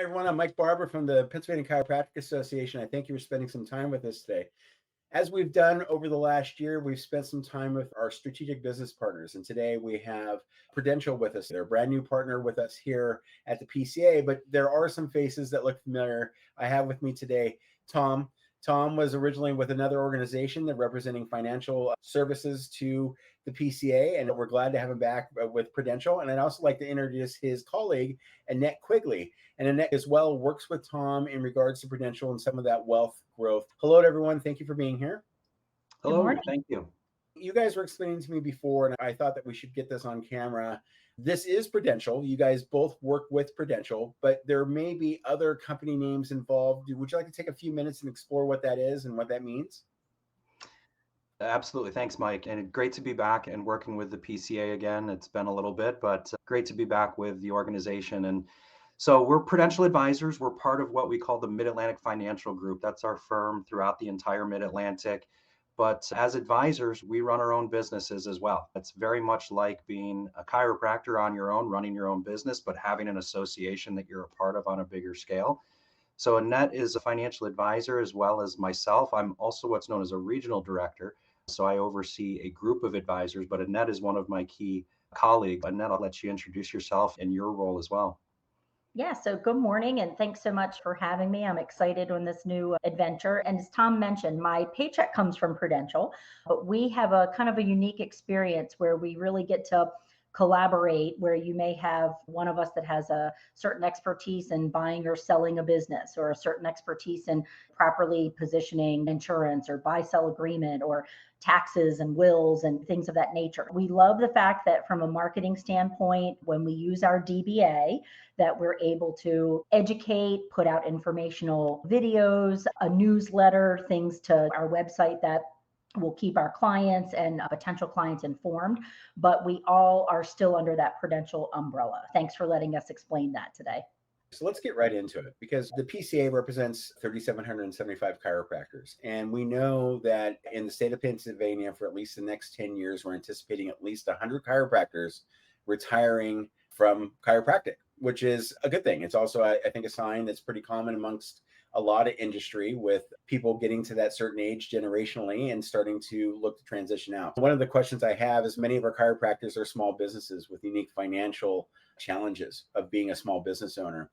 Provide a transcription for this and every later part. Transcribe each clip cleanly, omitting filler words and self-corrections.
everyone. I'm Mike Barber from the Pennsylvania Chiropractic Association. I thank you for spending some time with us today. As we've done over the last year, we've spent some time with our strategic business partners. And today we have Prudential with us. They're a brand new partner with us here at the PCA, but there are some faces that look familiar. I have with me today Tom. Tom was originally with another organization that representing financial services to the PCA, and we're glad to have him back with Prudential. And I'd also like to introduce his colleague, Annette Quigley. And Annette as well works with Tom in regards to Prudential and some of that wealth growth. Hello to everyone. Thank you for being here. Hello, thank you. You guys were explaining to me before, and I thought that we should get this on camera. This is Prudential. You guys both work with Prudential, but there may be other company names involved. Would you like to take a few minutes and explore what that is and what that means? Absolutely. Thanks, Mike. And great to be back and working with the PCA again. It's been a little bit, but great to be back with the organization. And so we're Prudential Advisors. We're part of what we call the Mid-Atlantic Financial Group. That's our firm throughout the entire Mid-Atlantic. But as advisors, we run our own businesses as well. It's very much like being a chiropractor on your own, running your own business, but having an association that you're a part of on a bigger scale. So Annette is a financial advisor as well as myself. I'm also what's known as a regional director. So I oversee a group of advisors, but Annette is one of my key colleagues. Annette, I'll let you introduce yourself and your role as well. Yeah, so good morning and thanks so much for having me. I'm excited on this new adventure. And as Tom mentioned, my paycheck comes from Prudential, but we have a kind of a unique experience where we really get to collaborate, where you may have one of us that has a certain expertise in buying or selling a business, or a certain expertise in properly positioning insurance or buy-sell agreement or taxes and wills and things of that nature. We love the fact that from a marketing standpoint, when we use our DBA, that we're able to educate, put out informational videos, a newsletter, things to our website that will keep our clients and potential clients informed, but we all are still under that Prudential umbrella. Thanks for letting us explain that today. So let's get right into it, because the PCA represents 3,775 chiropractors. And we know that in the state of Pennsylvania, for at least the next 10 years, we're anticipating at least 100 chiropractors retiring from chiropractic, which is a good thing. It's also, I think, a sign that's pretty common amongst a lot of industry, with people getting to that certain age generationally and starting to look to transition out. One of the questions I have is, many of our chiropractors are small businesses with unique financial challenges of being a small business owner.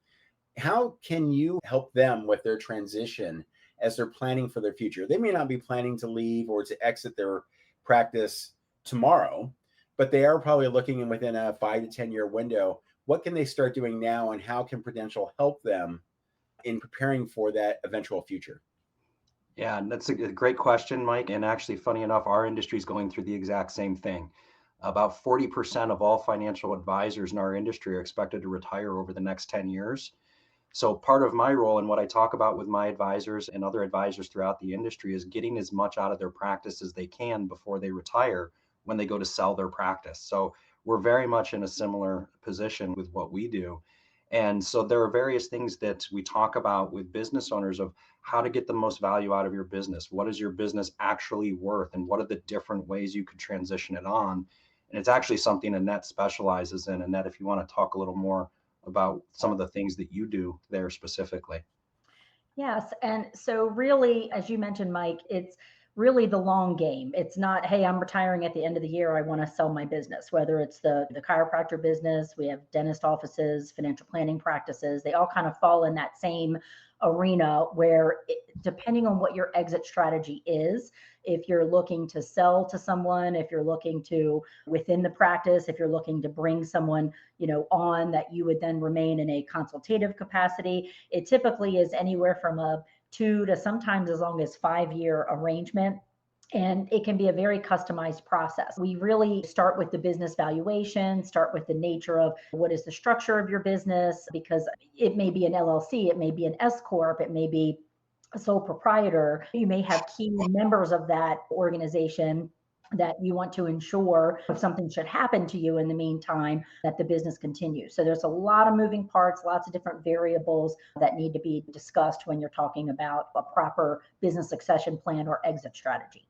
How can you help them with their transition as they're planning for their future? They may not be planning to leave or to exit their practice tomorrow, but they are probably looking in within a 5 to 10 year window. What can they start doing now, and how can Prudential help them in preparing for that eventual future? Yeah, that's a great question, Mike. And actually, funny enough, our industry is going through the exact same thing. About 40% of all financial advisors in our industry are expected to retire over the next 10 years. So part of my role and what I talk about with my advisors and other advisors throughout the industry is getting as much out of their practice as they can before they retire, when they go to sell their practice. So we're very much in a similar position with what we do. And so there are various things that we talk about with business owners of how to get the most value out of your business. What is your business actually worth, and what are the different ways you could transition it on? And it's actually something Annette specializes in. Annette, if you want to talk a little more about some of the things that you do there specifically. Yes. And so really, as you mentioned, Mike, it's really the long game. It's not, hey, I'm retiring at the end of the year, I want to sell my business. Whether it's the chiropractor business, we have dentist offices, financial planning practices, they all kind of fall in that same arena where depending on what your exit strategy is, if you're looking to sell to someone, if you're looking to within the practice, if you're looking to bring someone, on that you would then remain in a consultative capacity, it typically is anywhere from a 2 to sometimes as long as 5 year arrangement. And it can be a very customized process. We really start with the business valuation, start with the nature of what is the structure of your business, because it may be an LLC, it may be an S Corp, it may be a sole proprietor. You may have key members of that organization that you want to ensure, if something should happen to you in the meantime, that the business continues. So there's a lot of moving parts, lots of different variables that need to be discussed when you're talking about a proper business succession plan or exit strategy.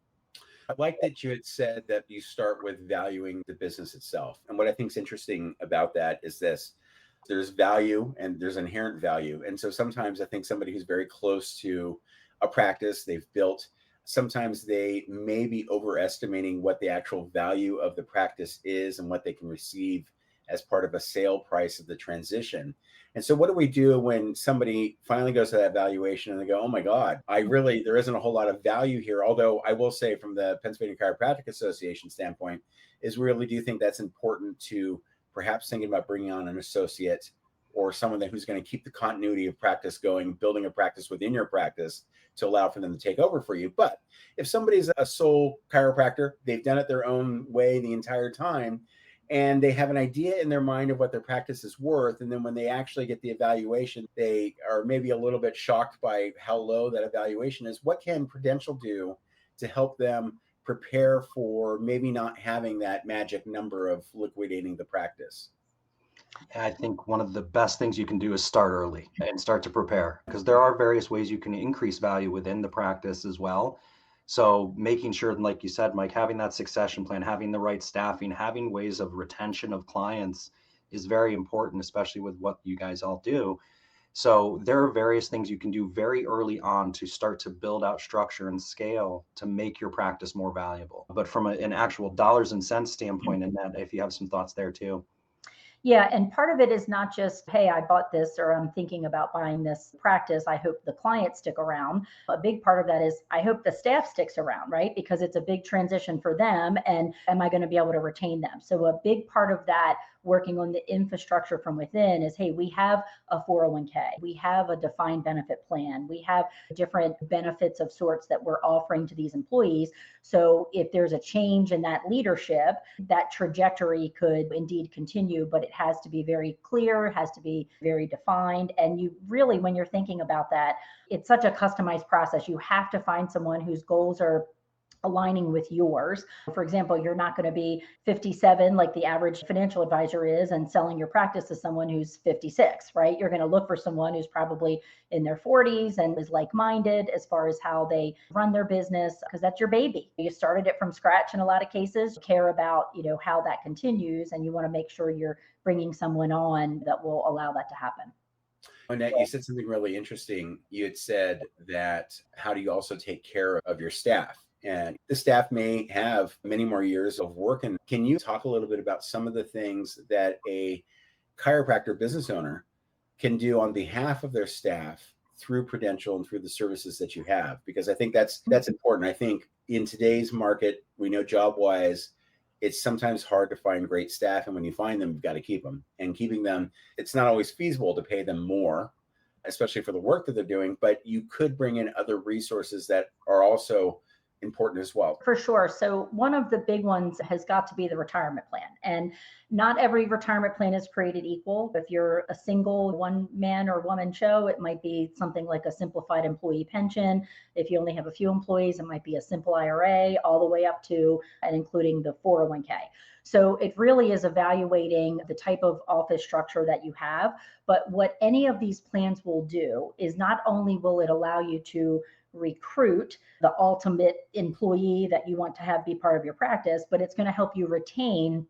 I like that you had said that you start with valuing the business itself. And what I think is interesting about that is this. There's value and there's inherent value. And so sometimes I think somebody who's very close to a practice they've built, sometimes they may be overestimating what the actual value of the practice is and what they can receive as part of a sale price of the transition. And so what do we do when somebody finally goes to that valuation and they go, oh my God, there isn't a whole lot of value here. Although I will say from the Pennsylvania Chiropractic Association standpoint, is we really do think that's important to perhaps thinking about bringing on an associate or someone who's going to keep the continuity of practice going, building a practice within your practice to allow for them to take over for you. But if somebody's a sole chiropractor, they've done it their own way the entire time, and they have an idea in their mind of what their practice is worth. And then when they actually get the evaluation, they are maybe a little bit shocked by how low that evaluation is. What can Prudential do to help them prepare for maybe not having that magic number of liquidating the practice? I think one of the best things you can do is start early and start to prepare, because there are various ways you can increase value within the practice as well. So making sure, like you said, Mike, having that succession plan, having the right staffing, having ways of retention of clients is very important, especially with what you guys all do. So there are various things you can do very early on to start to build out structure and scale to make your practice more valuable. But from an actual dollars and cents standpoint, and that, if you have some thoughts there too. Yeah, and part of it is not just, hey, I bought this or I'm thinking about buying this practice. I hope the clients stick around. A big part of that is I hope the staff sticks around, right? Because it's a big transition for them. And am I going to be able to retain them? So a big part of that working on the infrastructure from within is, hey, we have a 401k, we have a defined benefit plan, we have different benefits of sorts that we're offering to these employees. So if there's a change in that leadership, that trajectory could indeed continue, but it has to be very clear, it has to be very defined. And you really, when you're thinking about that, it's such a customized process. You have to find someone whose goals are aligning with yours. For example, you're not going to be 57 like the average financial advisor is and selling your practice to someone who's 56, right? You're going to look for someone who's probably in their 40s and is like-minded as far as how they run their business, because that's your baby. You started it from scratch in a lot of cases. You care about, how that continues, and you want to make sure you're bringing someone on that will allow that to happen. Annette, you said something really interesting. You had said that how do you also take care of your staff? And the staff may have many more years of work. And can you talk a little bit about some of the things that a chiropractor business owner can do on behalf of their staff through Prudential and through the services that you have? Because I think that's important. I think in today's market, we know job-wise, it's sometimes hard to find great staff. And when you find them, you've got to keep them. And keeping them, it's not always feasible to pay them more, especially for the work that they're doing. But you could bring in other resources that are also important as well. For sure. So one of the big ones has got to be the retirement plan. And not every retirement plan is created equal. If you're a single one man or woman show, it might be something like a simplified employee pension. If you only have a few employees, it might be a simple IRA, all the way up to and including the 401k. So it really is evaluating the type of office structure that you have. But what any of these plans will do is not only will it allow you to recruit the ultimate employee that you want to have be part of your practice, but it's going to help you retain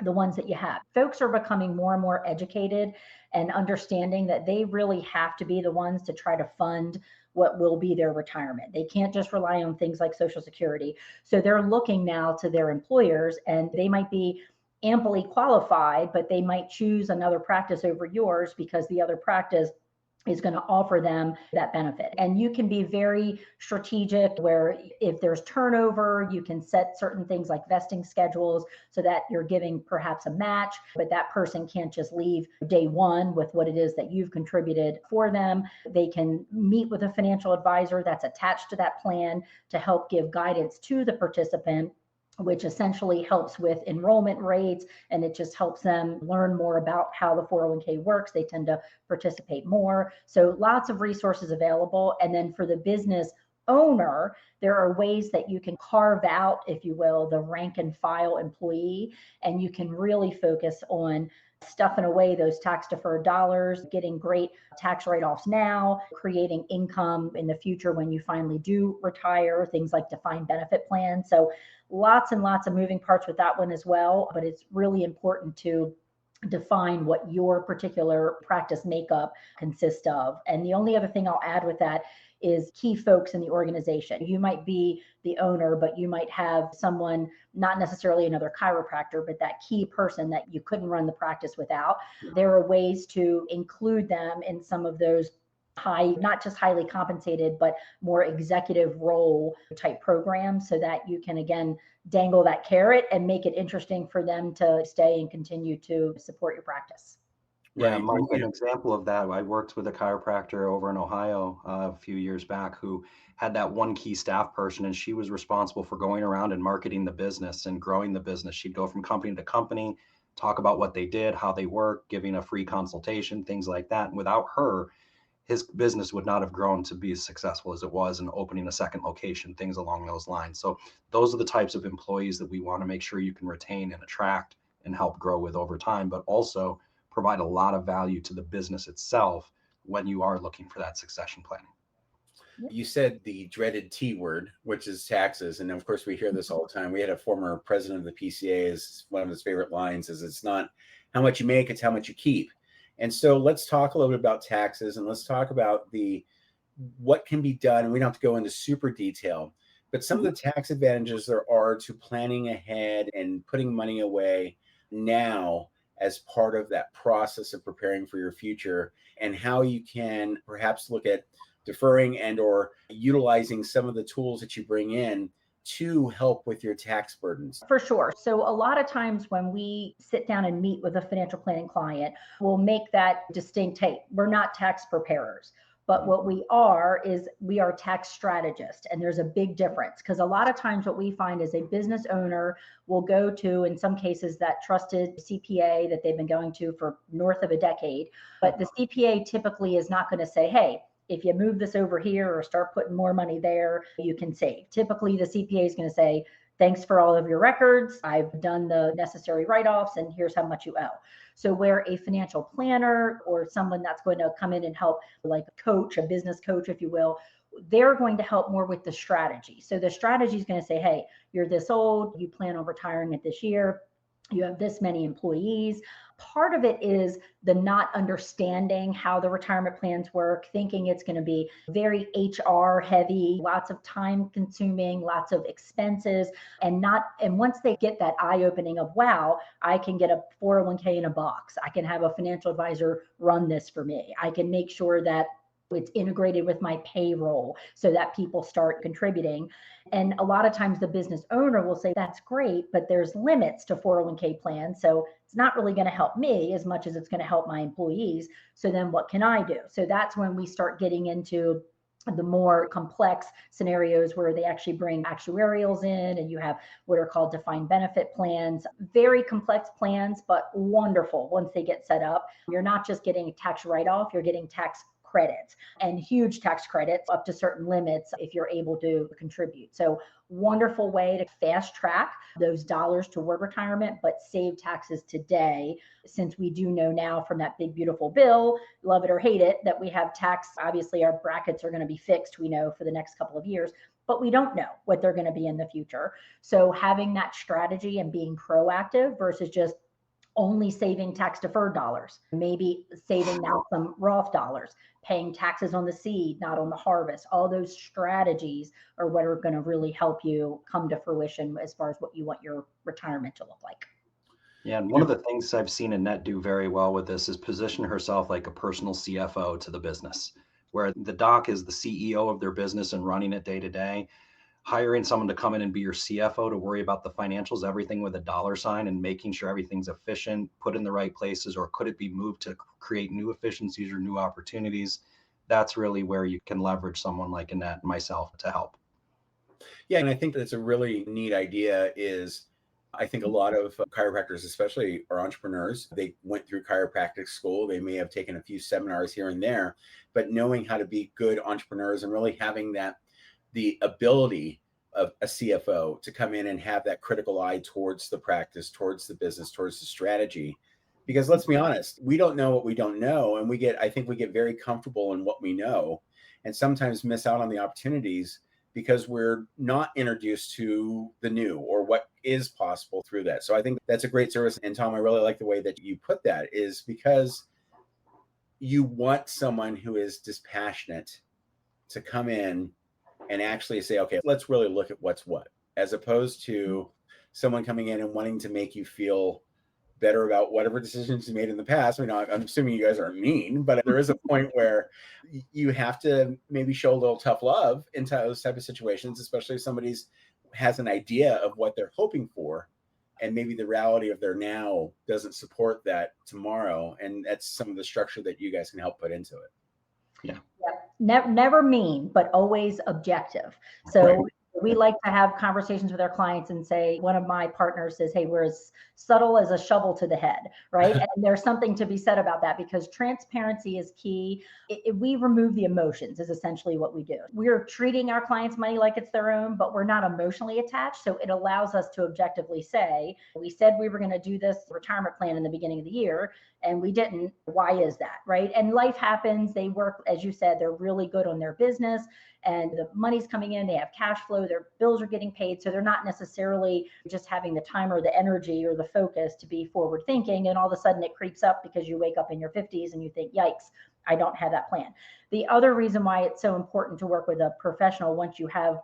the ones that you have. Folks are becoming more and more educated and understanding that they really have to be the ones to try to fund what will be their retirement. They can't just rely on things like Social Security. So they're looking now to their employers, and they might be amply qualified, but they might choose another practice over yours because the other practice is going to offer them that benefit. And you can be very strategic where if there's turnover, you can set certain things like vesting schedules so that you're giving perhaps a match, but that person can't just leave day one with what it is that you've contributed for them. They can meet with a financial advisor that's attached to that plan to help give guidance to the participant, which essentially helps with enrollment rates, and it just helps them learn more about how the 401k works. They tend to participate more. So lots of resources available. And then for the business owner, there are ways that you can carve out, if you will, the rank and file employee, and you can really focus on stuffing away those tax deferred dollars, getting great tax write-offs now, creating income in the future when you finally do retire, things like defined benefit plans. So lots and lots of moving parts with that one as well, but it's really important to define what your particular practice makeup consists of. And the only other thing I'll add with that is key folks in the organization. You might be the owner, but you might have someone, not necessarily another chiropractor, but that key person that you couldn't run the practice without. There are ways to include them in some of those not just highly compensated, but more executive role type programs, so that you can, again, dangle that carrot and make it interesting for them to stay and continue to support your practice. Yeah, Right. Mike, an example of that, I worked with a chiropractor over in Ohio a few years back who had that one key staff person, and she was responsible for going around and marketing the business and growing the business. She'd go from company to company, talk about what they did, how they work, giving a free consultation, things like that. And without her, his business would not have grown to be as successful as it was, and opening a second location, things along those lines. So those are the types of employees that we want to make sure you can retain and attract and help grow with over time, but also provide a lot of value to the business itself when you are looking for that succession planning. You said the dreaded T word, which is taxes. And of course, we hear this all the time. We had a former president of the PCA, is one of his favorite lines is, it's not how much you make, it's how much you keep. And so let's talk a little bit about taxes, and let's talk about what can be done. And we don't have to go into super detail, but some of the tax advantages there are to planning ahead and putting money away now as part of that process of preparing for your future, and how you can perhaps look at deferring and or utilizing some of the tools that you bring in to help with your tax burdens. For sure. So a lot of times when we sit down and meet with a financial planning client, we'll make that distinct, hey, we're not tax preparers. But what we are is we are tax strategists. And there's a big difference, because a lot of times what we find is a business owner will go to, in some cases, that trusted CPA that they've been going to for north of a decade. But the CPA typically is not going to say, hey, if you move this over here or start putting more money there, you can save. Typically, the CPA is going to say, thanks for all of your records. I've done the necessary write-offs, and here's how much you owe. So where a financial planner or someone that's going to come in and help, like a coach, a business coach, if you will, they're going to help more with the strategy. So the strategy is going to say, hey, you're this old, you plan on retiring at this year, you have this many employees. Part of it is the not understanding how the retirement plans work, thinking it's going to be very HR heavy, lots of time consuming, lots of expenses, and once they get that eye opening of, wow, I can get a 401k in a box. I can have a financial advisor run this for me. I can make sure that it's integrated with my payroll so that people start contributing. And a lot of times the business owner will say, that's great, but there's limits to 401k plans. So it's not really going to help me as much as it's going to help my employees. So then what can I do? So that's when we start getting into the more complex scenarios where they actually bring actuarials in, and you have what are called defined benefit plans, very complex plans, but wonderful once they get set up. You're not just getting a tax write-off, you're getting tax credits, and huge tax credits up to certain limits if you're able to contribute. So wonderful way to fast track those dollars toward retirement, but save taxes today, since we do know now from that big, beautiful bill, love it or hate it, that we have tax. Obviously, our brackets are going to be fixed, we know, for the next couple of years, but we don't know what they're going to be in the future. So having that strategy and being proactive versus just only saving tax deferred dollars, maybe saving now some Roth dollars, paying taxes on the seed, not on the harvest. All those strategies are what are going to really help you come to fruition as far as what you want your retirement to look like. Yeah, and one of the things I've seen Annette do very well with this is position herself like a personal CFO to the business, where the doc is the CEO of their business and running it day to day. Hiring someone to come in and be your CFO to worry about the financials, everything with a dollar sign, and making sure everything's efficient, put in the right places, or could it be moved to create new efficiencies or new opportunities? That's really where you can leverage someone like Annette and myself to help. Yeah, and I think that's a really neat idea. I think a lot of chiropractors, especially, are entrepreneurs. They went through chiropractic school. They may have taken a few seminars here and there, but knowing how to be good entrepreneurs and really having the ability of a CFO to come in and have that critical eye towards the practice, towards the business, towards the strategy. Because let's be honest, we don't know what we don't know. And I think we get very comfortable in what we know, and sometimes miss out on the opportunities because we're not introduced to the new, or what is possible through that. So I think that's a great service. And Tom, I really like the way that you put that, is because you want someone who is dispassionate to come in and actually say, okay, let's really look at what's what, as opposed to someone coming in and wanting to make you feel better about whatever decisions you made in the past. I mean, I'm assuming you guys aren't mean, but there is a point where you have to maybe show a little tough love in those type of situations, especially if somebody's has an idea of what they're hoping for, and maybe the reality of their now doesn't support that tomorrow. And that's some of the structure that you guys can help put into it. Yeah. Never mean, but always objective. So Right. we like to have conversations with our clients and say, one of my partners says, hey, we're as subtle as a shovel to the head, right? And there's something to be said about that, because transparency is key. We remove the emotions is essentially what we do. We're treating our clients' money like it's their own, but we're not emotionally attached. So it allows us to objectively say, we said we were going to do this retirement plan in the beginning of the year, and we didn't. Why is that, right? And life happens. They work, as you said, they're really good on their business, and the money's coming in, they have cash flow, their bills are getting paid. So they're not necessarily just having the time or the energy or the focus to be forward thinking. And all of a sudden it creeps up because you wake up in your 50s and you think, yikes, I don't have that plan. The other reason why it's so important to work with a professional once you have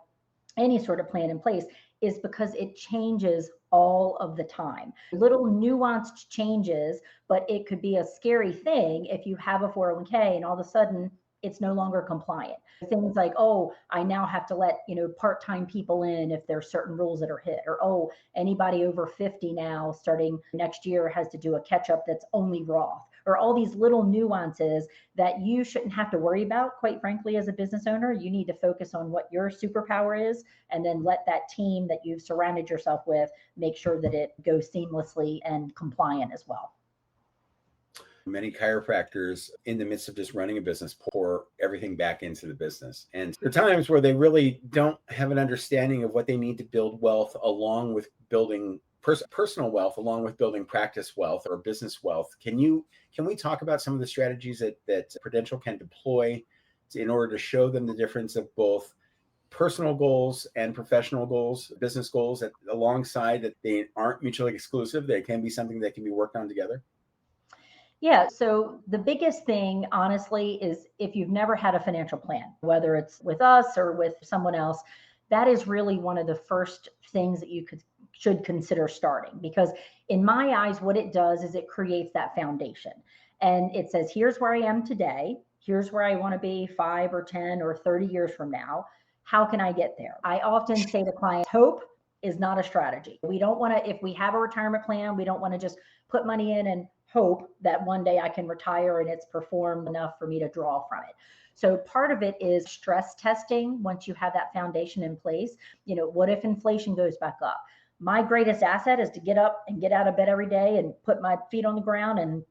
any sort of plan in place is because it changes all of the time. Little nuanced changes, but it could be a scary thing if you have a 401k and all of a sudden it's no longer compliant. Things like, oh, I now have to let, part-time people in if there's certain rules that are hit, or, oh, anybody over 50 now starting next year has to do a catch-up that's only Roth, or all these little nuances that you shouldn't have to worry about, quite frankly, as a business owner. You need to focus on what your superpower is, and then let that team that you've surrounded yourself with make sure that it goes seamlessly and compliant as well. Many chiropractors, in the midst of just running a business, pour everything back into the business. And there are times where they really don't have an understanding of what they need to build wealth, along with building personal wealth, along with building practice wealth or business wealth. Can we talk about some of the strategies that Prudential can deploy in order to show them the difference of both personal goals and professional goals, business goals, alongside that they aren't mutually exclusive? They can be something that can be worked on together. Yeah. So the biggest thing, honestly, is if you've never had a financial plan, whether it's with us or with someone else, that is really one of the first things that you should consider starting. Because in my eyes, what it does is it creates that foundation. And it says, here's where I am today. Here's where I want to be 5 or 10 or 30 years from now. How can I get there? I often say to clients, hope is not a strategy. We don't want to, if we have a retirement plan, we don't want to just put money in and hope that one day I can retire and it's performed enough for me to draw from it. So part of it is stress testing. Once you have that foundation in place, what if inflation goes back up? My greatest asset is to get up and get out of bed every day and put my feet on the ground and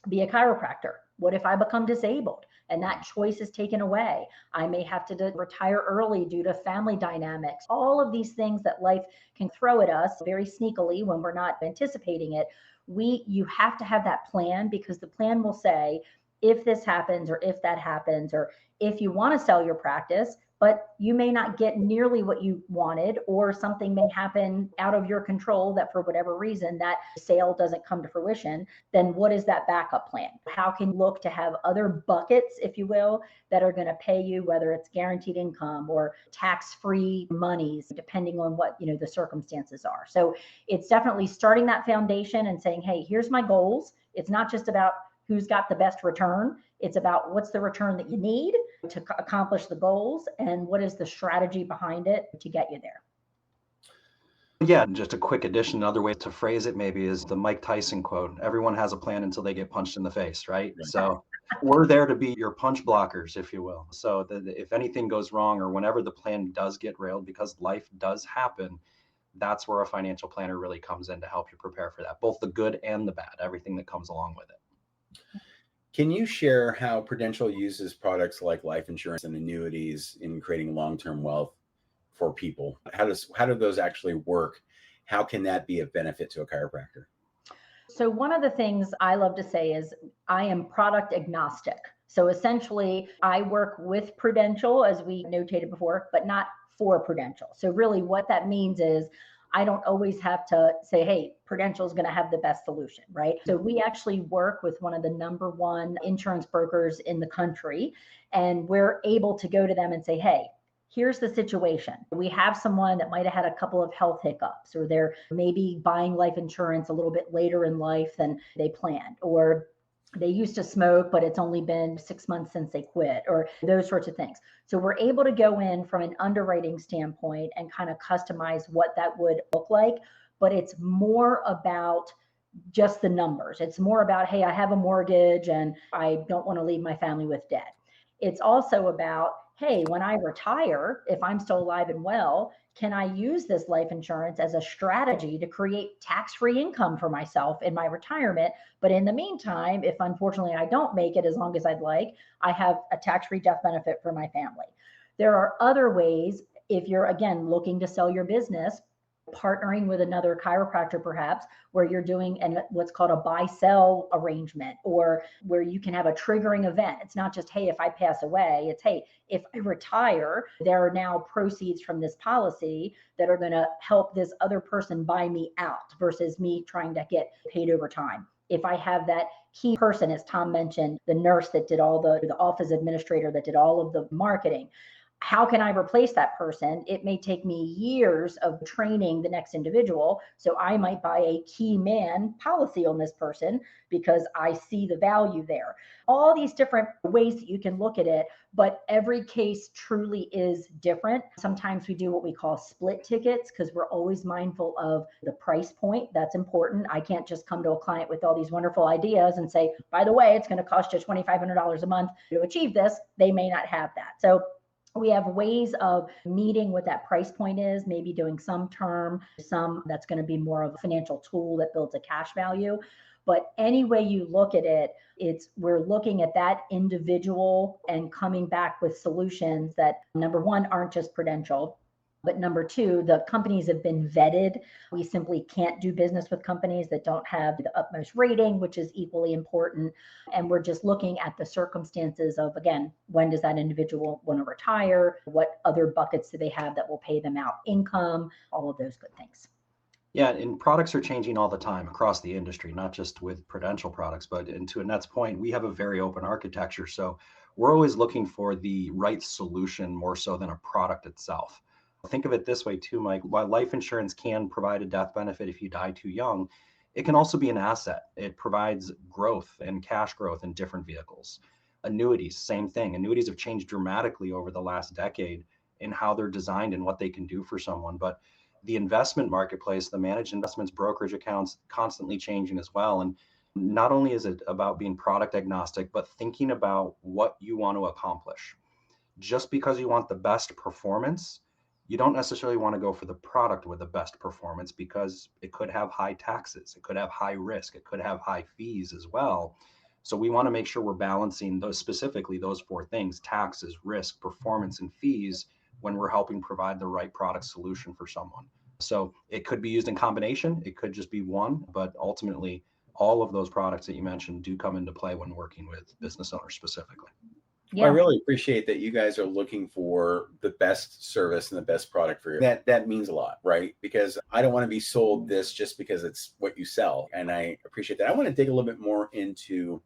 be a chiropractor. What if I become disabled and that choice is taken away? I may have to retire early due to family dynamics. All of these things that life can throw at us very sneakily when we're not anticipating it. You have to have that plan, because the plan will say, if this happens, or if that happens, or if you want to sell your practice, but you may not get nearly what you wanted, or something may happen out of your control that for whatever reason that sale doesn't come to fruition, then what is that backup plan? How can you look to have other buckets, if you will, that are going to pay you, whether it's guaranteed income or tax-free monies, depending on what, the circumstances are. So it's definitely starting that foundation and saying, hey, here's my goals. It's not just about who's got the best return. It's about what's the return that you need to accomplish the goals, and what is the strategy behind it to get you there. Yeah, just a quick addition. Another way to phrase it maybe is the Mike Tyson quote: everyone has a plan until they get punched in the face, right? So we're there to be your punch blockers, if you will. So that if anything goes wrong, or whenever the plan does get railed, because life does happen, that's where a financial planner really comes in to help you prepare for that, both the good and the bad, everything that comes along with it. Can you share how Prudential uses products like life insurance and annuities in creating long-term wealth for people? How do those actually work? How can that be a benefit to a chiropractor? So one of the things I love to say is I am product agnostic. So essentially, I work with Prudential, as we notated before, but not for Prudential. So really what that means is I don't always have to say, hey, Prudential is going to have the best solution, right? So we actually work with one of the number one insurance brokers in the country, and we're able to go to them and say, hey, here's the situation. We have someone that might have had a couple of health hiccups, or they're maybe buying life insurance a little bit later in life than they planned, or they used to smoke, but it's only been 6 months since they quit, or those sorts of things. So we're able to go in from an underwriting standpoint and kind of customize what that would look like. But it's more about just the numbers. It's more about, hey, I have a mortgage and I don't want to leave my family with debt. It's also about, hey, when I retire, if I'm still alive and well, can I use this life insurance as a strategy to create tax-free income for myself in my retirement? But in the meantime, if unfortunately I don't make it as long as I'd like, I have a tax-free death benefit for my family. There are other ways, if you're, again, looking to sell your business, partnering with another chiropractor perhaps, where you're doing what's called a buy-sell arrangement, or where you can have a triggering event. It's not just, hey, if I pass away, it's, hey, if I retire, there are now proceeds from this policy that are going to help this other person buy me out versus me trying to get paid over time. If I have that key person, as Tom mentioned, the nurse that did all the office administrator that did all of the marketing, how can I replace that person? It may take me years of training the next individual. So I might buy a key man policy on this person because I see the value there. All these different ways that you can look at it, but every case truly is different. Sometimes we do what we call split tickets because we're always mindful of the price point. That's important. I can't just come to a client with all these wonderful ideas and say, by the way, it's going to cost you $2,500 a month to achieve this. They may not have that. So we have ways of meeting what that price point is, maybe doing some term, some that's going to be more of a financial tool that builds a cash value. But any way you look at it, we're looking at that individual and coming back with solutions that, number one, aren't just Prudential, but number two, the companies have been vetted. We simply can't do business with companies that don't have the utmost rating, which is equally important. And we're just looking at the circumstances of, again, when does that individual want to retire? What other buckets do they have that will pay them out income? All of those good things. Yeah, and products are changing all the time across the industry, not just with Prudential products, but and to Annette's point, we have a very open architecture. So we're always looking for the right solution more so than a product itself. Think of it this way too, Mike. While life insurance can provide a death benefit if you die too young, it can also be an asset. It provides growth and cash growth in different vehicles. Annuities, same thing. Annuities have changed dramatically over the last decade in how they're designed and what they can do for someone. But the investment marketplace, the managed investments, brokerage accounts, constantly changing as well. And not only is it about being product agnostic, but thinking about what you want to accomplish. Just because you want the best performance, you don't necessarily want to go for the product with the best performance because it could have high taxes, it could have high risk, it could have high fees as well. So we want to make sure we're balancing those, specifically those four things: taxes, risk, performance, and fees, when we're helping provide the right product solution for someone. So it could be used in combination, it could just be one, but ultimately all of those products that you mentioned do come into play when working with business owners specifically. Well, I really appreciate that you guys are looking for the best service and the best product for you. That means a lot, right? Because I don't want to be sold this just because it's what you sell. And I appreciate that. I want to dig a little bit more into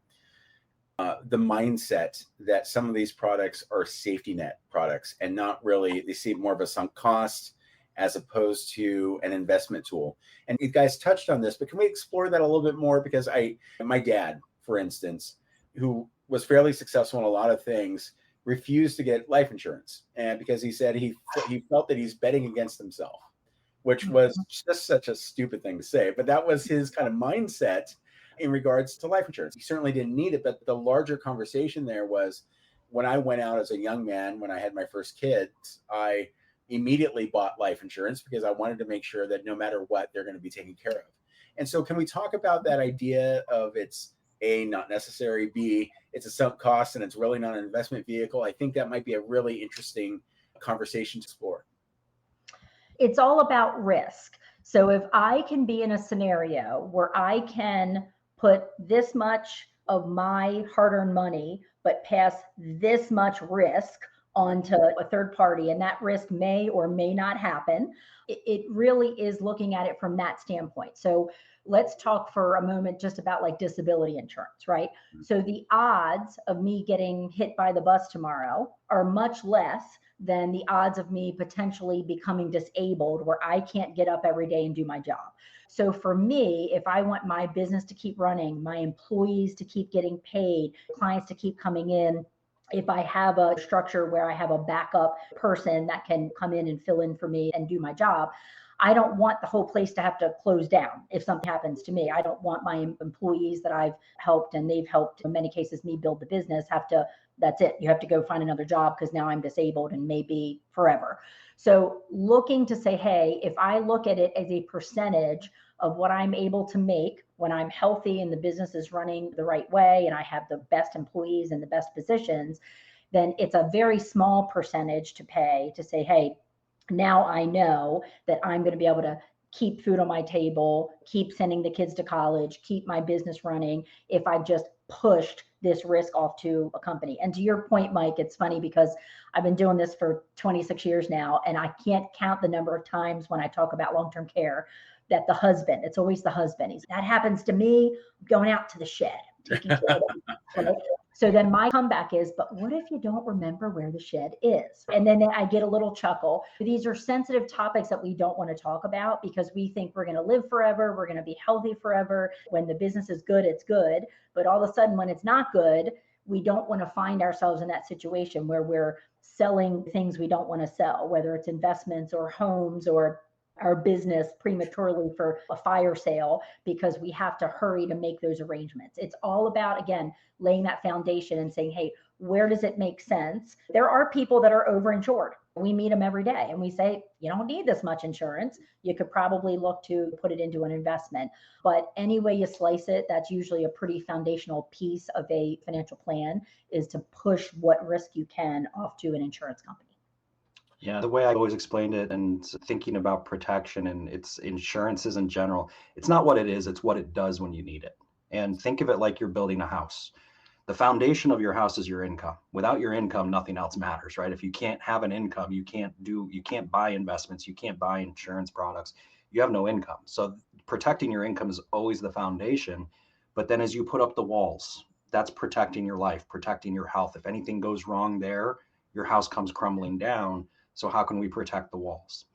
the mindset that some of these products are safety net products and not really, they see more of a sunk cost as opposed to an investment tool. And you guys touched on this, but can we explore that a little bit more? Because my dad, for instance, who was fairly successful in a lot of things, refused to get life insurance. And because he said he felt that he's betting against himself, which was just such a stupid thing to say. But that was his kind of mindset in regards to life insurance. He certainly didn't need it. But the larger conversation there was, when I went out as a young man, when I had my first kids, I immediately bought life insurance because I wanted to make sure that no matter what, they're going to be taken care of. And so can we talk about that idea of it's A, not necessary, B, it's a sunk cost and it's really not an investment vehicle? I think that might be a really interesting conversation to explore. It's all about risk. So if I can be in a scenario where I can put this much of my hard-earned money, but pass this much risk onto a third party, and that risk may or may not happen. It really is looking at it from that standpoint. So let's talk for a moment just about like disability insurance, right? So the odds of me getting hit by the bus tomorrow are much less than the odds of me potentially becoming disabled where I can't get up every day and do my job. So for me, if I want my business to keep running, my employees to keep getting paid, clients to keep coming in, if I have a structure where I have a backup person that can come in and fill in for me and do my job, I don't want the whole place to have to close down if something happens to me. I don't want my employees that I've helped and they've helped, in many cases, me build the business, have to, that's it. You have to go find another job because now I'm disabled and maybe forever. So looking to say, hey, if I look at it as a percentage of what I'm able to make when I'm healthy and the business is running the right way and I have the best employees and the best positions, then it's a very small percentage to pay to say, hey, now I know that I'm going to be able to keep food on my table, keep sending the kids to college, keep my business running if I've just pushed this risk off to a company. And to your point, Mike, it's funny because I've been doing this for 26 years now, and I can't count the number of times when I talk about long-term care that the husband, it's always the husband. That happens to me, going out to the shed, taking care of them, right? So then my comeback is, but what if you don't remember where the shed is? And then I get a little chuckle. These are sensitive topics that we don't want to talk about because we think we're going to live forever. We're going to be healthy forever. When the business is good, it's good. But all of a sudden, when it's not good, we don't want to find ourselves in that situation where we're selling things we don't want to sell, whether it's investments or homes or our business prematurely for a fire sale because we have to hurry to make those arrangements. It's all about, again, laying that foundation and saying, hey, where does it make sense? There are people that are overinsured. We meet them every day and we say, you don't need this much insurance. You could probably look to put it into an investment. But any way you slice it, that's usually a pretty foundational piece of a financial plan, is to push what risk you can off to an insurance company. Yeah, the way I always explained it and thinking about protection and its insurances in general, it's not what it is, it's what it does when you need it. And think of it like you're building a house. The foundation of your house is your income. Without your income, nothing else matters, right? If you can't have an income, you can't buy investments, you can't buy insurance products, you have no income. So protecting your income is always the foundation. But then as you put up the walls, that's protecting your life, protecting your health. If anything goes wrong there, your house comes crumbling down. So how can we protect the walls?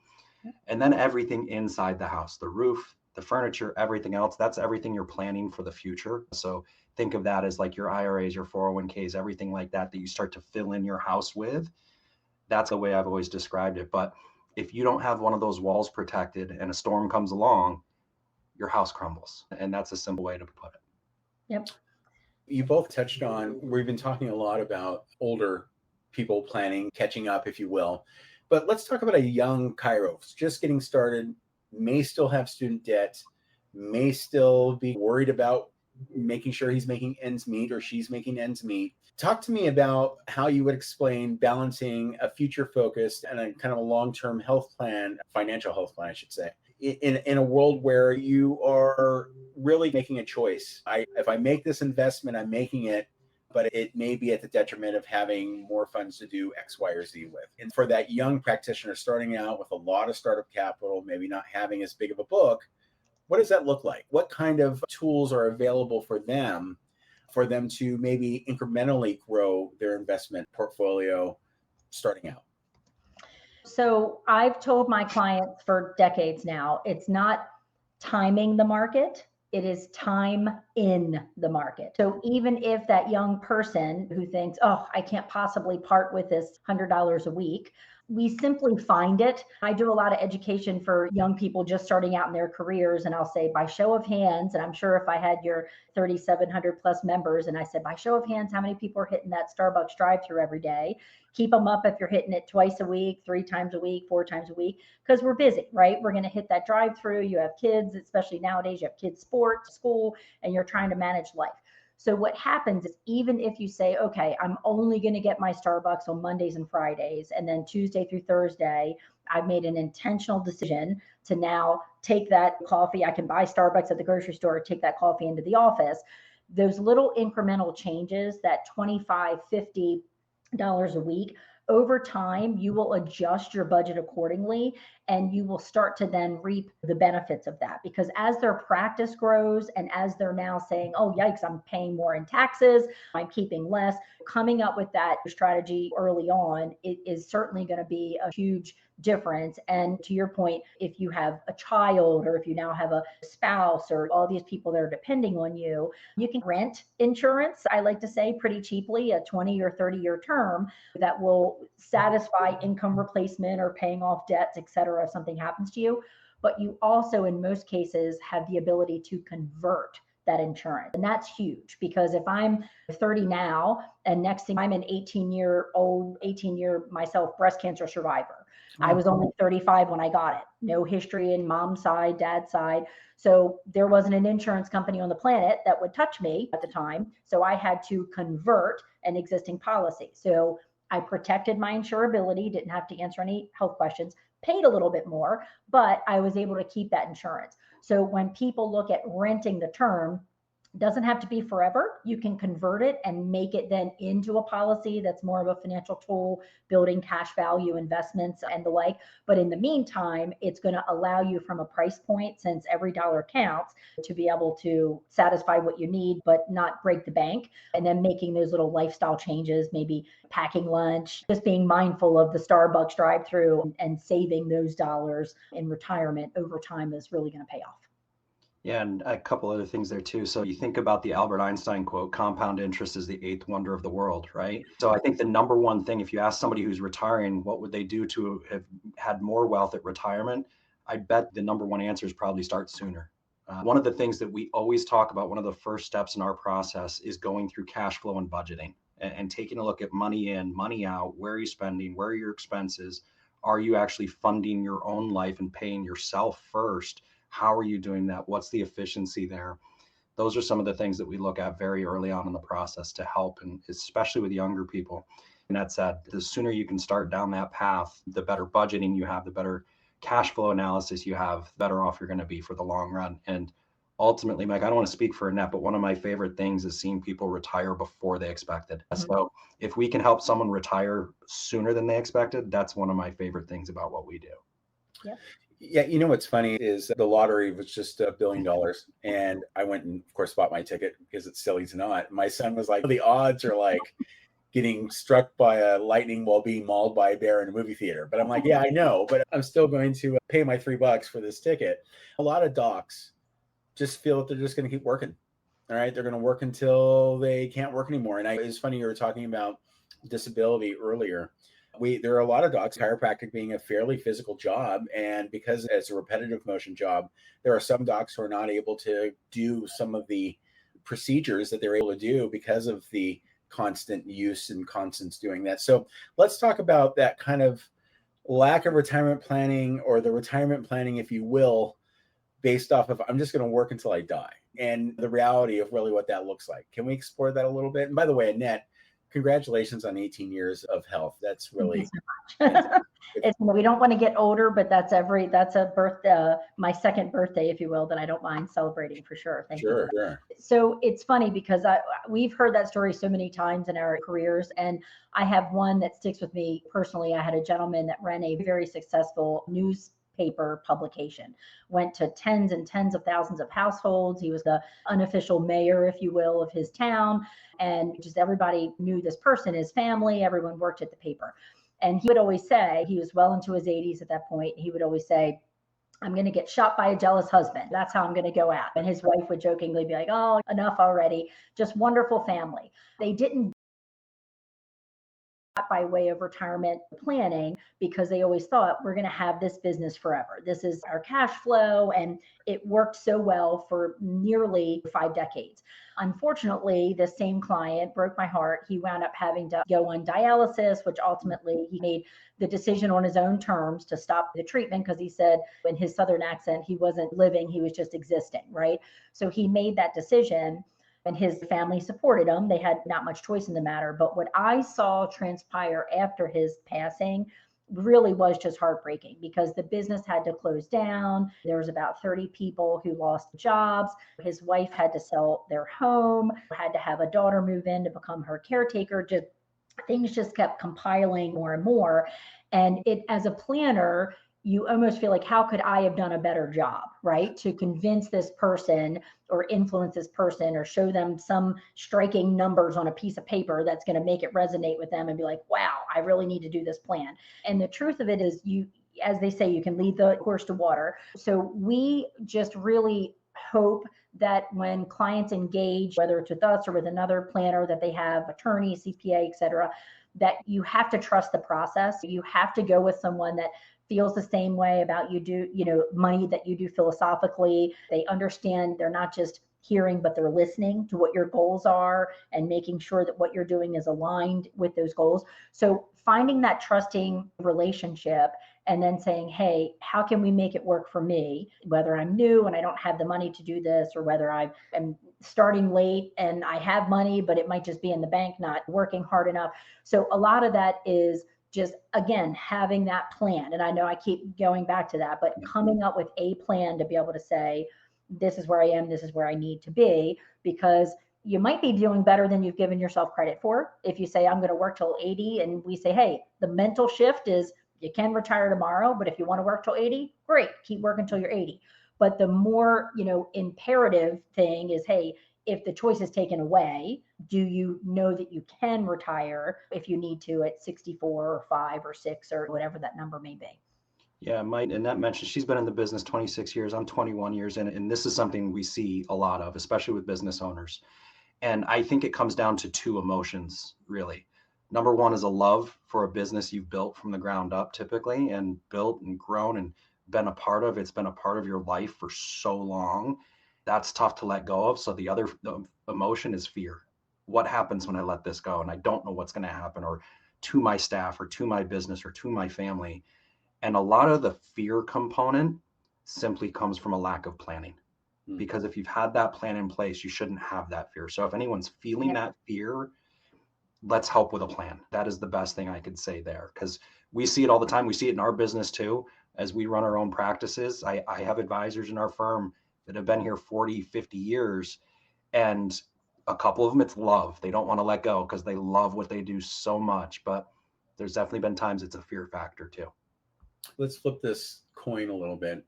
And then everything inside the house, the roof, the furniture, everything else, that's everything you're planning for the future. So think of that as like your IRAs, your 401ks, everything like that you start to fill in your house with. That's the way I've always described it. But if you don't have one of those walls protected and a storm comes along, your house crumbles. And that's a simple way to put it. Yep. You both touched on, we've been talking a lot about older people planning, catching up, if you will. But let's talk about a young chiro, just getting started, may still have student debt, may still be worried about making sure he's making ends meet or she's making ends meet. Talk to me about how you would explain balancing a future focused and a kind of a long-term health plan, financial health plan, I should say, in a world where you are really making a choice. If I make this investment, I'm making it, but it may be at the detriment of having more funds to do X, Y, or Z with. And for that young practitioner starting out with a lot of startup capital, maybe not having as big of a book, what does that look like? What kind of tools are available for them to maybe incrementally grow their investment portfolio starting out? So I've told my clients for decades now, it's not timing the market, it is time in the market. So even if that young person who thinks, oh, I can't possibly part with this $100 a week, we simply find it. I do a lot of education for young people just starting out in their careers. And I'll say, by show of hands, and I'm sure if I had your 3,700 plus members and I said, by show of hands, how many people are hitting that Starbucks drive-through every day? Keep them up if you're hitting it twice a week, 3 times a week, 4 times a week, because we're busy, right? We're going to hit that drive-through. You have kids, especially nowadays, you have kids' sports, school, and you're trying to manage life. So what happens is, even if you say, okay, I'm only going to get my Starbucks on Mondays and Fridays, and then Tuesday through Thursday, I've made an intentional decision to now take that coffee. I can buy Starbucks at the grocery store, take that coffee into the office. Those little incremental changes, that $25, $50 a week, over time, you will adjust your budget accordingly, and you will start to then reap the benefits of that. Because as their practice grows and as they're now saying, oh, yikes, I'm paying more in taxes, I'm keeping less, coming up with that strategy early on, it is certainly going to be a huge difference. And to your point, if you have a child or if you now have a spouse or all these people that are depending on you, you can rent insurance, I like to say, pretty cheaply, a 20 or 30-year term that will satisfy income replacement or paying off debts, et cetera, if something happens to you. But you also, in most cases, have the ability to convert that insurance. And that's huge, because if I'm 30 now and next thing I'm an 18-year myself breast cancer survivor. I was only 35 when I got it. No history in mom's side, dad's side. So there wasn't an insurance company on the planet that would touch me at the time. So I had to convert an existing policy. So I protected my insurability, didn't have to answer any health questions, paid a little bit more, but I was able to keep that insurance. So when people look at renting the term, it doesn't have to be forever. You can convert it and make it then into a policy that's more of a financial tool, building cash value investments and the like. But in the meantime, it's going to allow you from a price point, since every dollar counts, to be able to satisfy what you need, but not break the bank. And then making those little lifestyle changes, maybe packing lunch, just being mindful of the Starbucks drive-through and saving those dollars in retirement over time is really going to pay off. Yeah, and a couple other things there too. So you think about the Albert Einstein quote, compound interest is the eighth wonder of the world, right? So I think the number one thing, if you ask somebody who's retiring, what would they do to have had more wealth at retirement? I bet the number one answer is probably start sooner. One of the things that we always talk about, one of the first steps in our process, is going through cash flow and budgeting and taking a look at money in, money out, where are you spending, where are your expenses? Are you actually funding your own life and paying yourself first? How are you doing that? What's the efficiency there? Those are some of the things that we look at very early on in the process to help, and especially with younger people. And that said, the sooner you can start down that path, the better budgeting you have, the better cash flow analysis you have, the better off you're going to be for the long run. And ultimately, Mike, I don't want to speak for Annette, but one of my favorite things is seeing people retire before they expected. Mm-hmm. So if we can help someone retire sooner than they expected, that's one of my favorite things about what we do. Yep. Yeah, you know what's funny is the lottery was just $1 billion. And I went and, of course, bought my ticket because it's silly to not. My son was like, the odds are like getting struck by a lightning while being mauled by a bear in a movie theater. But I'm like, yeah, I know, but I'm still going to pay my $3 for this ticket. A lot of docs just feel that they're just going to keep working. All right. They're going to work until they can't work anymore. And it's funny, you were talking about disability earlier. There are a lot of docs, chiropractic being a fairly physical job. And because it's a repetitive motion job, there are some docs who are not able to do some of the procedures that they're able to do because of the constant use and constants doing that. So let's talk about that kind of lack of retirement planning, or the retirement planning, if you will, based off of I'm just going to work until I die, and the reality of really what that looks like. Can we explore that a little bit? And by the way, Annette, congratulations on 18 years of health. That's really we don't want to get older, but that's a birthday, my second birthday, if you will, that I don't mind celebrating for sure. Thank you. Sure. So it's funny because we've heard that story so many times in our careers, and I have one that sticks with me personally. I had a gentleman that ran a very successful newspaper publication, went to tens and tens of thousands of households. He was the unofficial mayor, if you will, of his town. And just everybody knew this person, his family, everyone worked at the paper. And he would always say, he was well into his 80s at that point, he would always say, I'm going to get shot by a jealous husband. That's how I'm going to go out. And his wife would jokingly be like, oh, enough already. Just wonderful family. They didn't by way of retirement planning because they always thought we're going to have this business forever. This is our cash flow. And it worked so well for nearly 5 decades. Unfortunately, the same client broke my heart. He wound up having to go on dialysis, which ultimately he made the decision on his own terms to stop the treatment because he said in his Southern accent, he wasn't living, he was just existing, right? So he made that decision. And his family supported him. They had not much choice in the matter. But what I saw transpire after his passing really was just heartbreaking because the business had to close down. There was about 30 people who lost jobs. His wife had to sell their home, had to have a daughter move in to become her caretaker. Just things just kept compiling more and more. And it, as a planner, you almost feel like, how could I have done a better job, right? To convince this person or influence this person or show them some striking numbers on a piece of paper that's going to make it resonate with them and be like, wow, I really need to do this plan. And the truth of it is, you, as they say, you can lead the horse to water. So we just really hope that when clients engage, whether it's with us or with another planner, that they have attorney, CPA, et cetera, that you have to trust the process. You have to go with someone that feels the same way about you do, money, that you do philosophically. They understand, they're not just hearing, but they're listening to what your goals are and making sure that what you're doing is aligned with those goals. So finding that trusting relationship and then saying, hey, how can we make it work for me? Whether I'm new and I don't have the money to do this, or whether I'm starting late and I have money, but it might just be in the bank, not working hard enough. So a lot of that is just, again, having that plan. And I know I keep going back to that, but coming up with a plan to be able to say, this is where I am, this is where I need to be, because you might be doing better than you've given yourself credit for. If you say, I'm going to work till 80, and we say, hey, the mental shift is you can retire tomorrow, but if you want to work till 80, great, keep working till you're 80. But the more, imperative thing is, hey, if the choice is taken away, do you know that you can retire if you need to at 64 or 5 or 6 or whatever that number may be? Yeah, Annette mentioned she's been in the business 26 years. I'm 21 years in, and this is something we see a lot of, especially with business owners. And I think it comes down to two emotions, really. Number one is a love for a business you've built from the ground up, typically, and built and grown and been a part of. It's been a part of your life for so long. That's tough to let go of. So the emotion is fear. What happens when I let this go? And I don't know what's going to happen, or to my staff, or to my business, or to my family. And a lot of the fear component simply comes from a lack of planning. Because if you've had that plan in place, you shouldn't have that fear. So if anyone's feeling that fear, let's help with a plan. That is the best thing I could say there, because we see it all the time. We see it in our business too. As we run our own practices, I have advisors in our firm that have been here 40, 50 years. And a couple of them, it's love. They don't want to let go because they love what they do so much. But there's definitely been times it's a fear factor too. Let's flip this coin a little bit.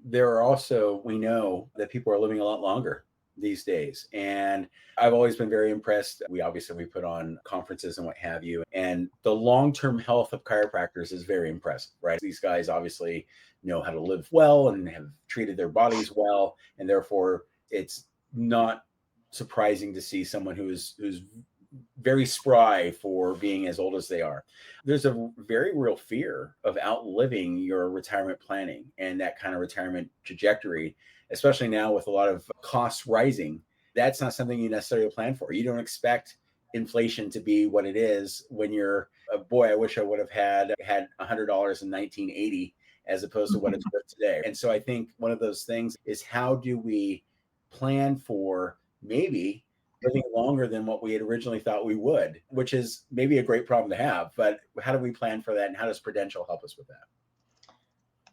There are also, we know that people are living a lot longer these days. And I've always been very impressed. We put on conferences and what have you. And the long-term health of chiropractors is very impressive, right? These guys obviously know how to live well and have treated their bodies well. And therefore, it's not surprising to see someone who's very spry for being as old as they are. There's a very real fear of outliving your retirement planning and that kind of retirement trajectory, especially now with a lot of costs rising. That's not something you necessarily plan for. You don't expect inflation to be what it is when you're boy, I wish I would have had $100 in 1980 as opposed to what it's worth today. And so I think one of those things is, how do we plan for maybe living longer than what we had originally thought we would, which is maybe a great problem to have, but how do we plan for that? And how does Prudential help us with that?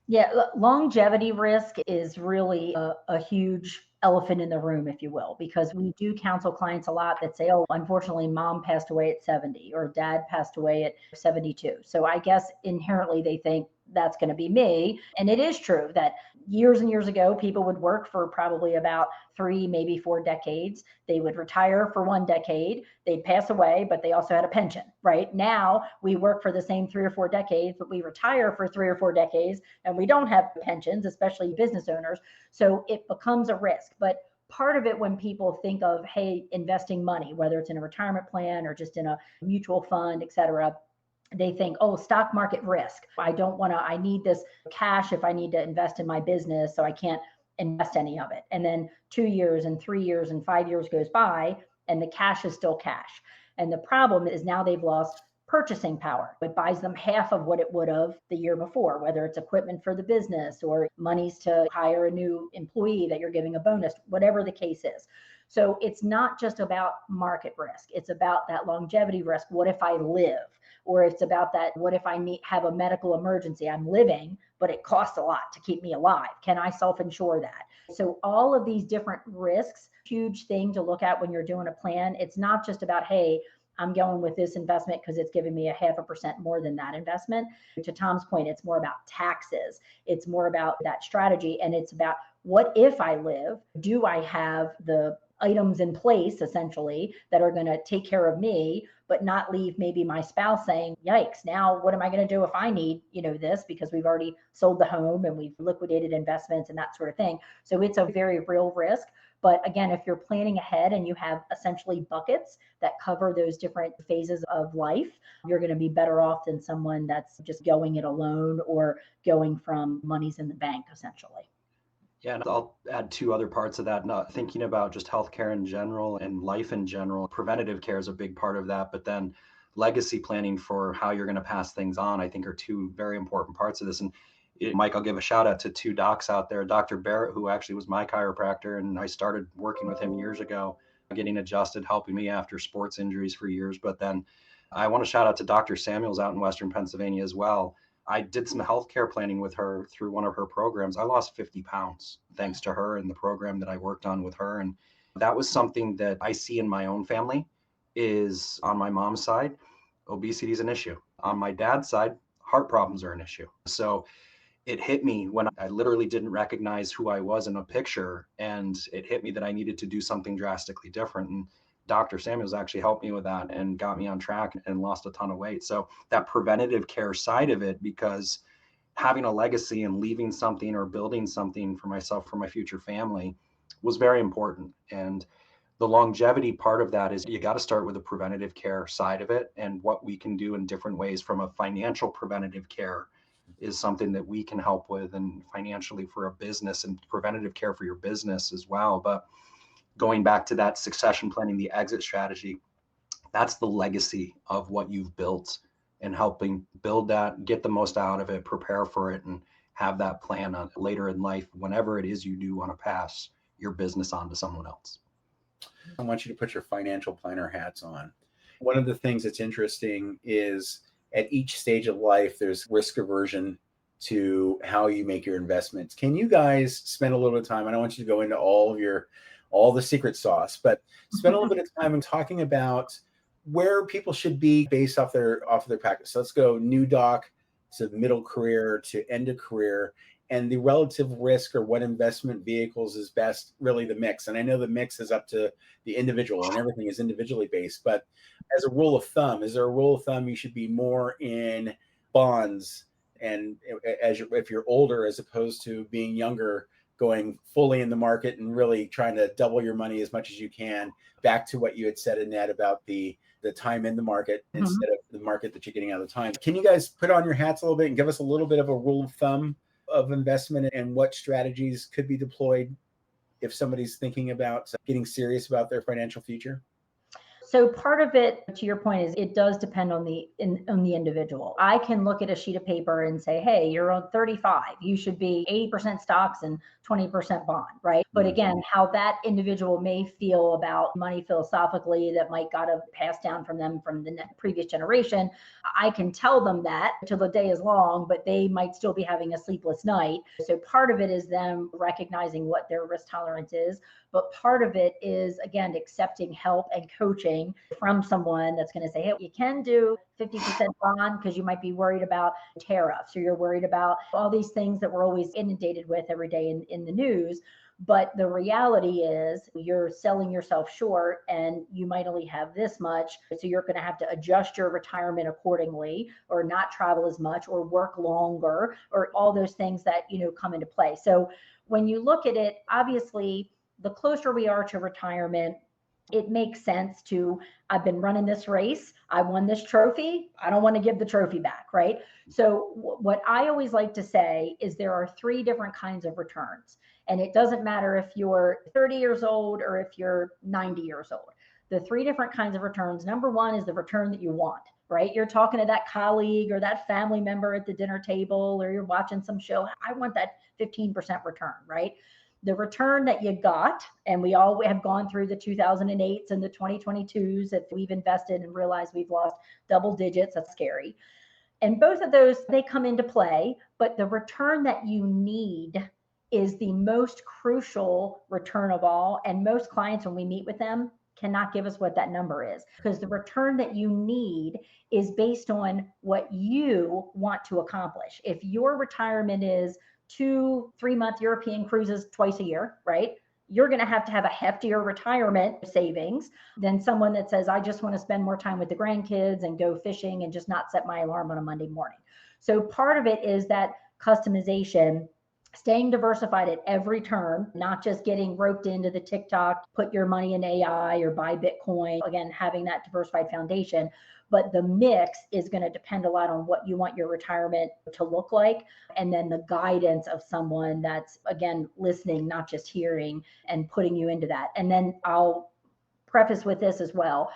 Yeah, longevity risk is really a huge elephant in the room, if you will, because we do counsel clients a lot that say, oh, unfortunately, mom passed away at 70 or dad passed away at 72. So I guess inherently they think that's going to be me. And it is true that years and years ago, people would work for probably about 3, maybe 4 decades. They would retire for 1 decade. They'd pass away, but they also had a pension, right? Now we work for the same 3 or 4 decades, but we retire for 3 or 4 decades and we don't have pensions, especially business owners. So it becomes a risk. But part of it, when people think of, hey, investing money, whether it's in a retirement plan or just in a mutual fund, et cetera, they think, oh, stock market risk. I need this cash if I need to invest in my business, so I can't invest any of it. And then 2 years and 3 years and 5 years goes by and the cash is still cash. And the problem is now they've lost purchasing power. It buys them half of what it would have the year before, whether it's equipment for the business or monies to hire a new employee that you're giving a bonus, whatever the case is. So it's not just about market risk. It's about that longevity risk. What if I live? Or it's about that, what if I have a medical emergency? I'm living, but it costs a lot to keep me alive. Can I self-insure that? So all of these different risks, huge thing to look at when you're doing a plan. It's not just about, hey, I'm going with this investment because it's giving me a 0.5% more than that investment. To Tom's point, it's more about taxes. It's more about that strategy. And it's about, what if I live? Do I have the items in place essentially that are going to take care of me, but not leave maybe my spouse saying, yikes, now what am I going to do if I need, this, because we've already sold the home and we've liquidated investments and that sort of thing. So it's a very real risk. But again, if you're planning ahead and you have essentially buckets that cover those different phases of life, you're going to be better off than someone that's just going it alone or going from monies in the bank, essentially. Yeah, and I'll add two other parts of that. Not thinking about just healthcare in general and life in general. Preventative care is a big part of that, but then legacy planning for how you're going to pass things on, I think, are two very important parts of this. And Mike, I'll give a shout out to two docs out there. Dr. Barrett, who actually was my chiropractor, and I started working with him years ago, getting adjusted, helping me after sports injuries for years. But then I want to shout out to Dr. Samuels out in Western Pennsylvania as well. I did some healthcare planning with her through one of her programs. I lost 50 pounds thanks to her and the program that I worked on with her. And that was something that I see in my own family. Is on my mom's side, obesity is an issue. On my dad's side, heart problems are an issue. So it hit me when I literally didn't recognize who I was in a picture. And it hit me that I needed to do something drastically different. And Dr. Samuels actually helped me with that and got me on track and lost a ton of weight. So that preventative care side of it, because having a legacy and leaving something or building something for myself, for my future family, was very important. And the longevity part of that is you got to start with the preventative care side of it, and what we can do in different ways from a financial preventative care is something that we can help with, and financially for a business, and preventative care for your business as well. But going back to that succession planning, the exit strategy, that's the legacy of what you've built, and helping build that, get the most out of it, prepare for it, and have that plan on later in life, whenever it is you do want to pass your business on to someone else. I want you to put your financial planner hats on. One of the things that's interesting is at each stage of life, there's risk aversion to how you make your investments. Can you guys spend a little bit of time? I don't want you to go into all the secret sauce, but spend a little bit of time in talking about where people should be based off their practice. So let's go new doc to middle career to end of career, and the relative risk or what investment vehicles is best, really the mix. And I know the mix is up to the individual and everything is individually based, but as a rule of thumb, is there a rule of thumb you should be more in bonds and if you're older, as opposed to being younger, going fully in the market and really trying to double your money as much as you can? Back to what you had said, Annette, about the time in the market instead of the market that you're getting out of the time. Can you guys put on your hats a little bit and give us a little bit of a rule of thumb of investment and what strategies could be deployed if somebody's thinking about getting serious about their financial future? So part of it, to your point, is it does depend on the individual. I can look at a sheet of paper and say, hey, you're on 35. You should be 80% stocks and 20% bond, right? But again, how that individual may feel about money philosophically that might got to pass down from them from the previous generation, I can tell them that till the day is long, but they might still be having a sleepless night. So part of it is them recognizing what their risk tolerance is. But part of it is, again, accepting help and coaching from someone that's going to say, hey, you can do 50% bond because you might be worried about tariffs, or you're worried about all these things that we're always inundated with every day in the news. But the reality is you're selling yourself short and you might only have this much. So you're going to have to adjust your retirement accordingly, or not travel as much, or work longer, or all those things that, come into play. So when you look at it, obviously, the closer we are to retirement, it makes sense to, I've been running this race, I won this trophy, I don't want to give the trophy back, right? So what I always like to say is there are 3 different kinds of returns. And it doesn't matter if you're 30 years old or if you're 90 years old. The 3 different kinds of returns. Number 1 is the return that you want, right? You're talking to that colleague or that family member at the dinner table, or you're watching some show. I want that 15% return, right? The return that you got, and we all have gone through the 2008s and the 2022s that we've invested and realized we've lost double digits. That's scary. And both of those, they come into play, but the return that you need is the most crucial return of all. And most clients, when we meet with them, cannot give us what that number is, because the return that you need is based on what you want to accomplish. If your retirement is 2-3 month European cruises twice a year, right? You're going to have a heftier retirement savings than someone that says, I just want to spend more time with the grandkids and go fishing and just not set my alarm on a Monday morning. So part of it is that customization, staying diversified at every turn, not just getting roped into the TikTok, put your money in AI or buy Bitcoin, again, having that diversified foundation. But the mix is going to depend a lot on what you want your retirement to look like. And then the guidance of someone that's, again, listening, not just hearing, and putting you into that. And then I'll preface with this as well,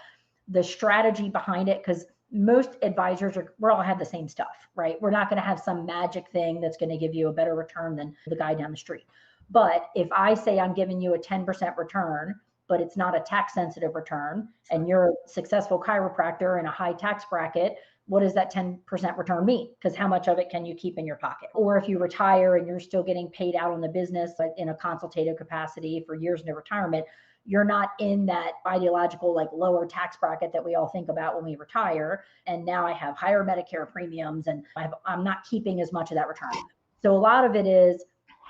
the strategy behind it, because most advisors we're all have the same stuff, right? We're not going to have some magic thing that's going to give you a better return than the guy down the street. But if I say I'm giving you a 10% return, but it's not a tax sensitive return, and you're a successful chiropractor in a high tax bracket, what does that 10% return mean? Because how much of it can you keep in your pocket? Or if you retire and you're still getting paid out on the business in a consultative capacity for years into retirement, you're not in that ideological like lower tax bracket that we all think about when we retire. And now I have higher Medicare premiums and I'm not keeping as much of that return. So a lot of it is,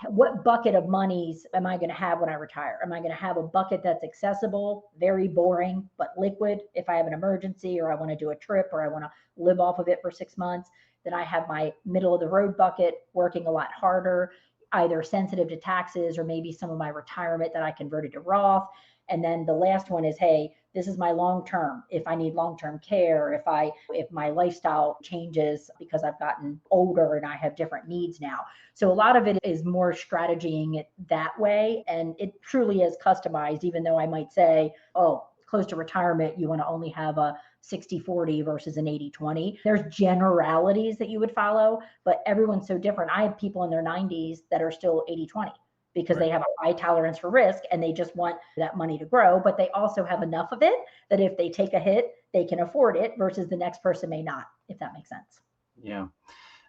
what bucket of monies am I going to have when I retire? Am I going to have a bucket that's accessible, very boring, but liquid if I have an emergency or I want to do a trip or I want to live off of it for 6 months? Then I have my middle of the road bucket working a lot harder, either sensitive to taxes or maybe some of my retirement that I converted to Roth. And then the last one is, hey, this is my long term. If I need long-term care, if my lifestyle changes because I've gotten older and I have different needs now. So a lot of it is more strategying it that way. And it truly is customized, even though I might say, oh, close to retirement, you want to only have a 60-40 versus an 80-20. There's generalities that you would follow, but everyone's so different. I have people in their 90s that are still 80-20 because they have a high tolerance for risk and they just want that money to grow, but they also have enough of it that if they take a hit, they can afford it versus the next person may not, if that makes sense. Yeah.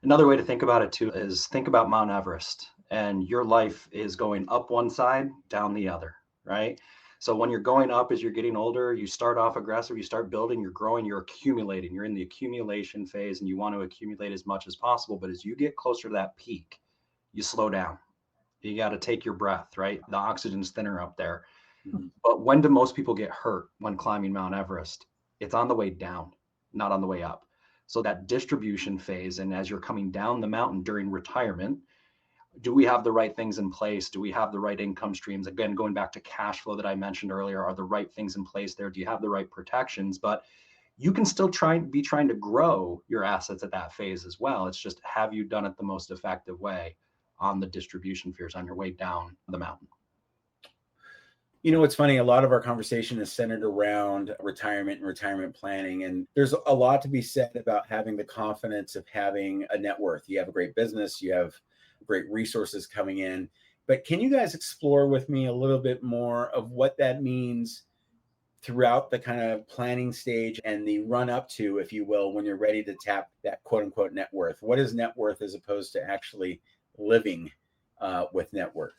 Another way to think about it too is think about Mount Everest, and your life is going up one side, down the other, right? So when you're going up, as you're getting older, you start off aggressive, you start building, you're growing, you're accumulating, you're in the accumulation phase and you want to accumulate as much as possible. But as you get closer to that peak, you slow down. You got to take your breath, right? The oxygen's thinner up there. Mm-hmm. But when do most people get hurt when climbing Mount Everest? It's on the way down, not on the way up. So that distribution phase, and as you're coming down the mountain during retirement, do we have the right things in place? Do we have the right income streams? Again, going back to cash flow that I mentioned earlier, are the right things in place there? Do you have the right protections? But you can still trying to grow your assets at that phase as well. It's just, have you done it the most effective way on the distribution phase on your way down the mountain? You know, it's funny, a lot of our conversation is centered around retirement and retirement planning. And there's a lot to be said about having the confidence of having a net worth. You have a great business, you have great resources coming in. But can you guys explore with me a little bit more of what that means throughout the kind of planning stage and the run up to, if you will, when you're ready to tap that quote unquote net worth? What is net worth as opposed to actually living with net worth?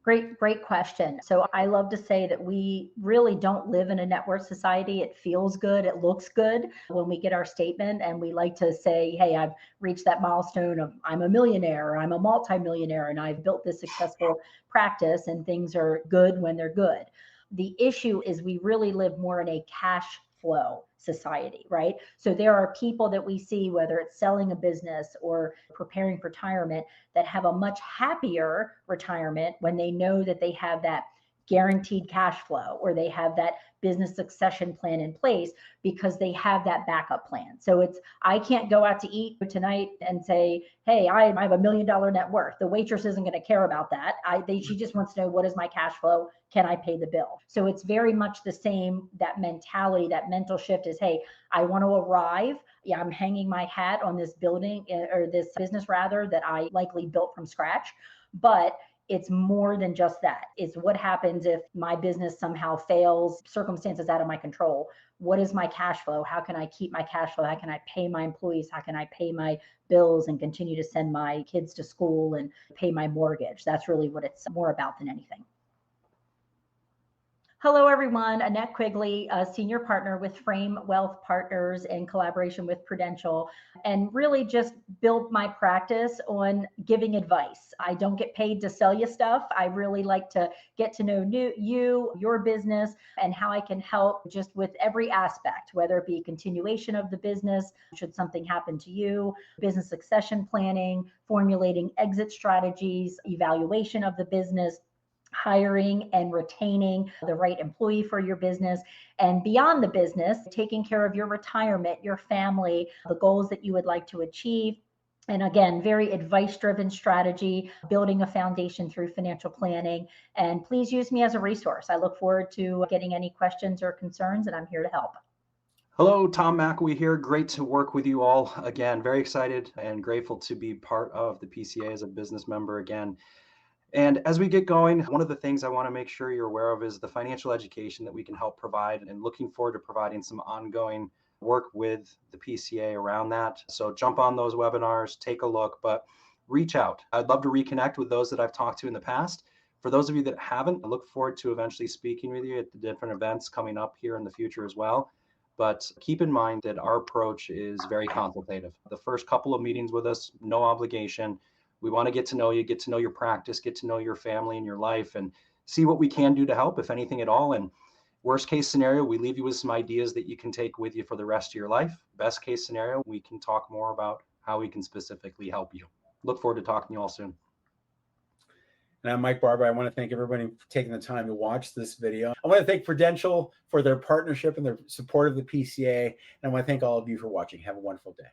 Great question. So I love to say that we really don't live in a net worth society. It feels good. It looks good when we get our statement, and we like to say, hey, I've reached that milestone of I'm a millionaire, or I'm a multimillionaire, and I've built this successful practice, and things are good when they're good. The issue is we really live more in a cash flow society, right? So there are people that we see, whether it's selling a business or preparing for retirement, that have a much happier retirement when they know that they have that guaranteed cash flow, or they have that business succession plan in place because they have that backup plan. So it's, I can't go out to eat tonight and say, hey, I have $1 million net worth. The waitress isn't going to care about that. She just wants to know, what is my cash flow? Can I pay the bill? So it's very much the same, that mentality, that mental shift is, hey, I want to arrive. Yeah, I'm hanging my hat on this building, or this business rather, that I likely built from scratch. But it's more than just that. It's what happens if my business somehow fails, circumstances out of my control. What is my cash flow? How can I keep my cash flow? How can I pay my employees? How can I pay my bills and continue to send my kids to school and pay my mortgage? That's really what it's more about than anything. Hello, everyone. Annette Quigley, a senior partner with Frame Wealth Partners in collaboration with Prudential, and really just built my practice on giving advice. I don't get paid to sell you stuff. I really like to get to know you, your business, and how I can help just with every aspect, whether it be continuation of the business, should something happen to you, business succession planning, formulating exit strategies, evaluation of the business, hiring and retaining the right employee for your business, and beyond the business, taking care of your retirement, your family, the goals that you would like to achieve. And again, very advice driven strategy, building a foundation through financial planning. And please use me as a resource. I look forward to getting any questions or concerns, and I'm here to help. Hello, Tom McElwee here. Great to work with you all again. Very excited and grateful to be part of the PCA as a business member again. And as we get going, one of the things I want to make sure you're aware of is the financial education that we can help provide, and looking forward to providing some ongoing work with the PCA around that. So jump on those webinars, take a look, but reach out. I'd love to reconnect with those that I've talked to in the past. For those of you that haven't, I look forward to eventually speaking with you at the different events coming up here in the future as well. But keep in mind that our approach is very consultative. The first couple of meetings with us, no obligation. We want to get to know you, get to know your practice, get to know your family and your life, and see what we can do to help, if anything at all. And worst case scenario, we leave you with some ideas that you can take with you for the rest of your life. Best case scenario, we can talk more about how we can specifically help you. Look forward to talking to you all soon. And I'm Mike Barber. I want to thank everybody for taking the time to watch this video. I want to thank Prudential for their partnership and their support of the PCA. And I want to thank all of you for watching. Have a wonderful day.